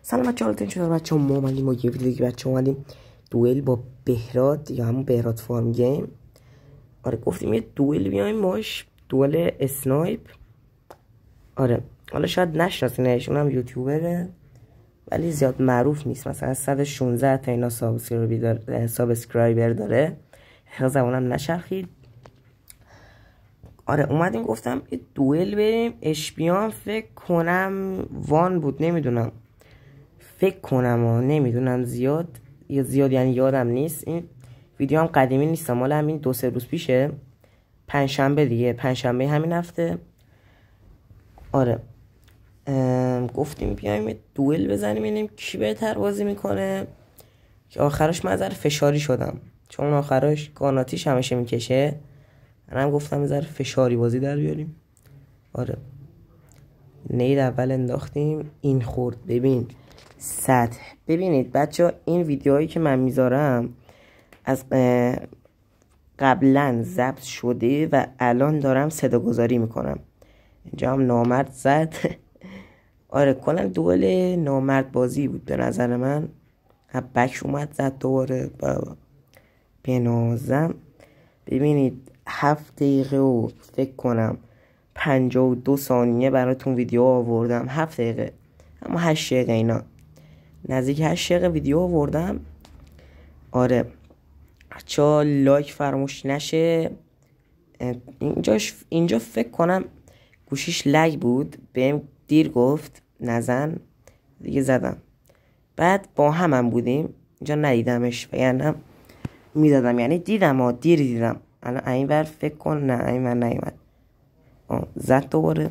سلام بچه‌ها، حالتون چطوره بچه‌ها؟ ما اومدیم با یه ویدیو دیگه بچه‌ها اومدیم دوئل با بهراد یا همون بهراد فارم گیم. آره گفتیم یه دوئل بیایم باش، دوئل اسنایپ. آره حالا شاید نشناسینش، اونم یوتیوبره ولی زیاد معروف نیست، مثلا 116 تا اینا سابسکرایبر داره، زبانم نچرخید. آره اومدیم گفتم یه دوئل بریم. اشپیان فکر کنم وان بود، نمیدونم، فکر کنم نمیدونم، زیاد یعنی یادم نیست. این ویدیو هم قدیمی نیست، مال همین 2-3 روز پیشه، پنجشنبه دیگه، پنجشنبه همین هفته. آره گفتیم بیایم دوئل بزنیم ببینیم کی بهتر بازی میکنه، که آخرش من ذره فشاری شدم چون آخرش گاناتیش همیشه میکشه. منم گفتم یه ذره فشاری بازی در بیاریم. آره نید اول انداختیم، این خورد. ببین سطح، ببینید بچه ها، این ویدیوهایی که من میذارم از قبلا ضبط شده و الان دارم صدا گذاری میکنم. اینجا هم نامرد زد. آره کلا دوئل نامرد بازی بود به نظر من. بک اومد زد دوباره بنازم. ببینید 7 دقیقه و فکر کنم 52 ثانیه براتون ویدیو آوردم. 7 دقیقه اما 8 دقیقه اینا، نزدیک 8 دقیقه ویدیو آوردم. آره بچه‌ها لایک فراموش نشه. اینجا فکر کنم گوشیش لگ بود، بهم دیر گفت نزن، دیگه زدم. بعد با هم بودیم، اینجا ندیدمش وگرنه میزدم، یعنی دیدم دیر دیدم. الان این ور فکر کن، نه این ور نیومد، زد دوباره.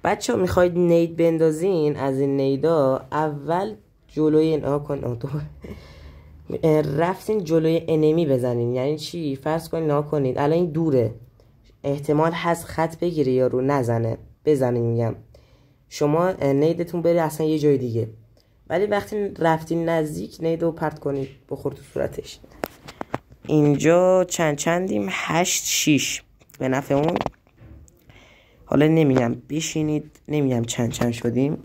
بچه ها میخواید نید بندازین، از این نیدا اول جلوی این رفتین جلوی انمی بزنین. یعنی چی؟ فرض کنین کنید الان این دوره، احتمال هست خط بگیره یا رو نزنه، بزنین. میگم شما نیدتون بره اصلا یه جای دیگه، ولی وقتی رفتین نزدیک نیدو پرت کنید بخور تو صورتش. اینجا چندیم 8-6 به نفع اون. حالا نمیگم بشینید، نمیگم چند شدیم،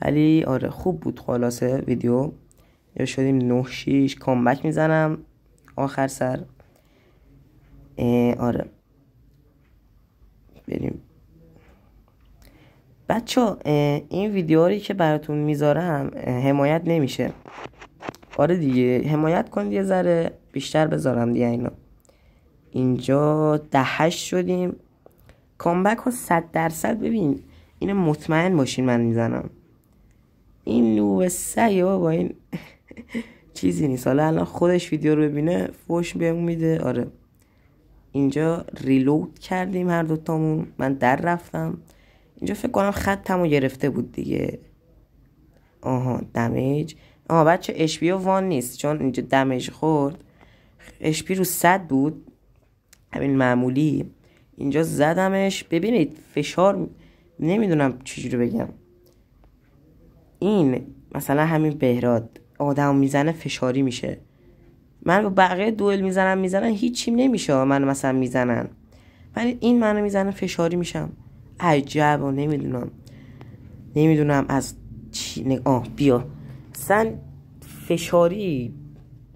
ولی آره خوب بود. خلاصه ویدیو یا شدیم 9-6. کامبک میزنم آخر سر. آره بریم بچه. این ویدیوهایی که براتون میذارم حمایت نمیشه. آره دیگه حمایت کنید، یه ذره بیشتر بذارم دیگه اینا. اینجا 10-8 شدیم. کامبک ها 100%. ببین اینو مطمئن باشین من میزنم. این نوب سگه بابا، این چیزی نیست. حالا الان خودش ویدیو رو ببینه فوش بهمون میده. آره اینجا ریلود کردیم هر دوتامون، من در رفتم. اینجا فکر کنم خطمو گرفته بود دیگه. دمیج. بچه اشپی وان نیست، چون اینجا دمیج خورد. اشپی رو 100 بود، همین معمولی. اینجا زدمش. ببینید فشار، نمیدونم چجوری بگم. این مثلا همین بهراد آدم میزنه فشاری میشه. من با بقیه دوئل میزنن هیچیم نمیشه، من مثلا میزنن، ولی این منو میزنه فشاری میشم. عجب. و نمیدونم از چی بیا اصلا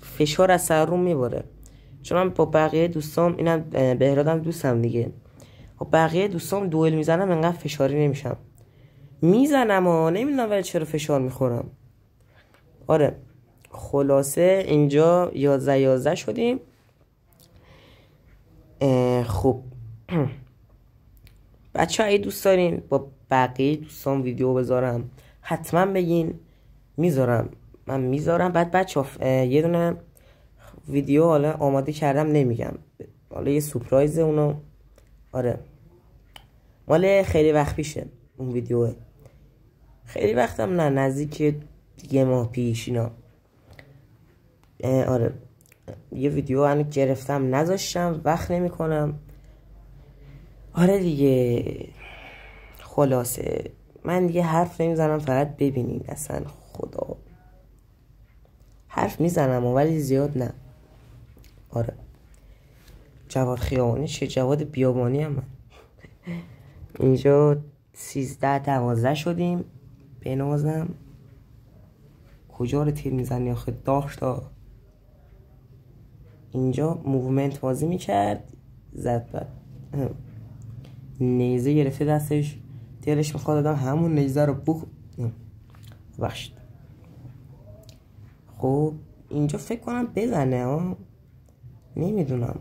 فشار از سر روم میباره. چون من با بقیه دوستام، اینم بهرادم دوستم دیگه، با بقیه دوستام دوئل میزنم انقدر فشاری نمیشم. میزنم نمیدونم ولی چرا فشار میخورم. آره خلاصه اینجا 11 شدیم. خب بچه ها اگه دوست دارین با بقیه دوستان ویدیو بذارم حتما بگین، من میذارم. بعد بچه ها یه دونه ویدیو حالا آماده کردم، نمیگم، حالا یه سورپرایز اونو. آره مال خیلی وقت پیشه اون ویدیوه، خیلی وقتم نه، نزدیک 1 ماه پیش اینا. آره یه ویدیو هنو گرفتم نذاشتم، وقت نمی کنم. آره دیگه خلاصه من دیگه حرف نمیزنم، فقط ببینین. اصلا خدا حرف میزنم ولی زیاد نه. آره جواد خیابانی چه جواد بیابانی هم من. اینجا 13-12 شدیم. بنازم کجا رو تیر میزنی آخه داشت. اینجا موومنت بازی میکرد زد. بعد نیزه گرفته دستش، دلش میخواد آدم همون نیزه رو بخشید. خب اینجا فکر کنم بزنه ها، نمیدونم.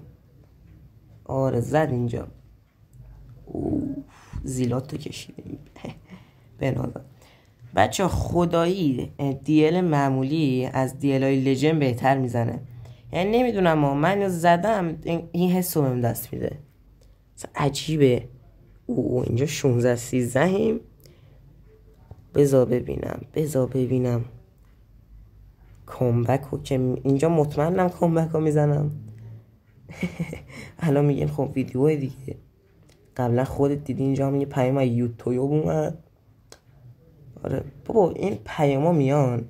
آره زد اینجا. زیلات رو کشیدیم. بنادم بچه خدایی دیل معمولی از دیل های لژند بهتر میزنه. یعنی نمیدونم من زدم این حس رو بهم دست میده. عجیبه. اینجا 16-13 بذار ببینم کامبک رو که اینجا مطمئنم کامبک رو میزنم. الان میگن خب ویدیو دیگه، قبلا خودت دیدی اینجا هم یه پیام یوتیوب اومد. آره بابا این پیاما میان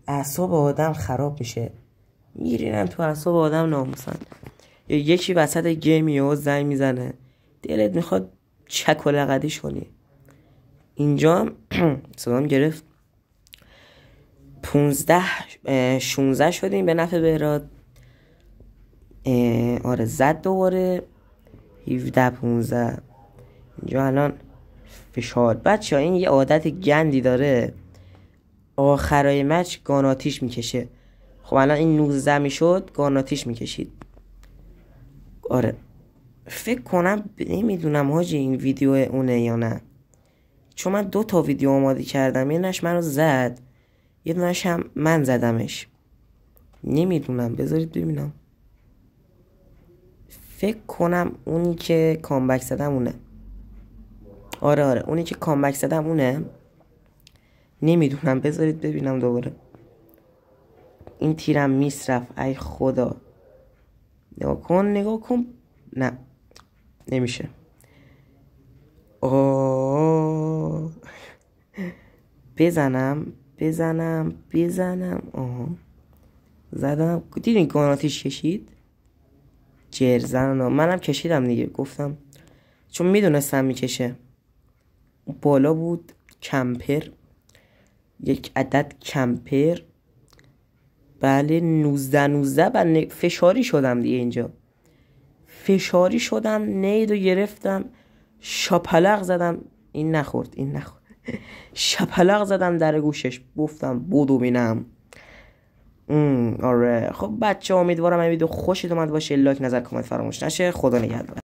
اعصاب آدم خراب میشه، میرینن تو اعصاب آدم ناموسن. یا یکی وسط گیمی و زنگ میزنه دلت میخواد چک و لقدیش کنی. اینجا صدام گرفت. 15-16 شدیم به نفع بهراد. آره زد دوباره 17-15. اینجا الان فشار. بچه ها این یه عادت گندی داره، آخرای مچ گاناتیش میکشه. خب الان این 19 میشد گاناتیش میکشید. آره فکر کنم نمیدونم حاجی این ویدیو اونه یا نه، چون من 2 تا ویدیو آماده کردم، یه نش منو زد یه دونش هم من زدمش. نمیدونم بذارید ببینم. فکر کنم اونی که کامبک زدم اونه. آره اونی که کامبک زدم اونه. نمیدونم بذارید ببینم دوباره. این تیرم میسرف. ای خدا نگاه کن. نه نمیشه. بزنم. زدم. دیدین گاناتیش کشید جرزن. منم کشیدم دیگه، گفتم چون میدونستم میکشه. بالا بود کمپر، یک عدد کمپر. بله 19 و فشاری شدم دیگه. اینجا فشاری شدم، نیدو گرفتم شاپلق زدم. این نخورد. شاپلق زدم در گوشش، گفتم بودو بینم. آره خب بچه امیدوارم این ویدیو خوشت اومد باشه. لایک، نظر، کامنت فراموش نشه. خدا نگهدار.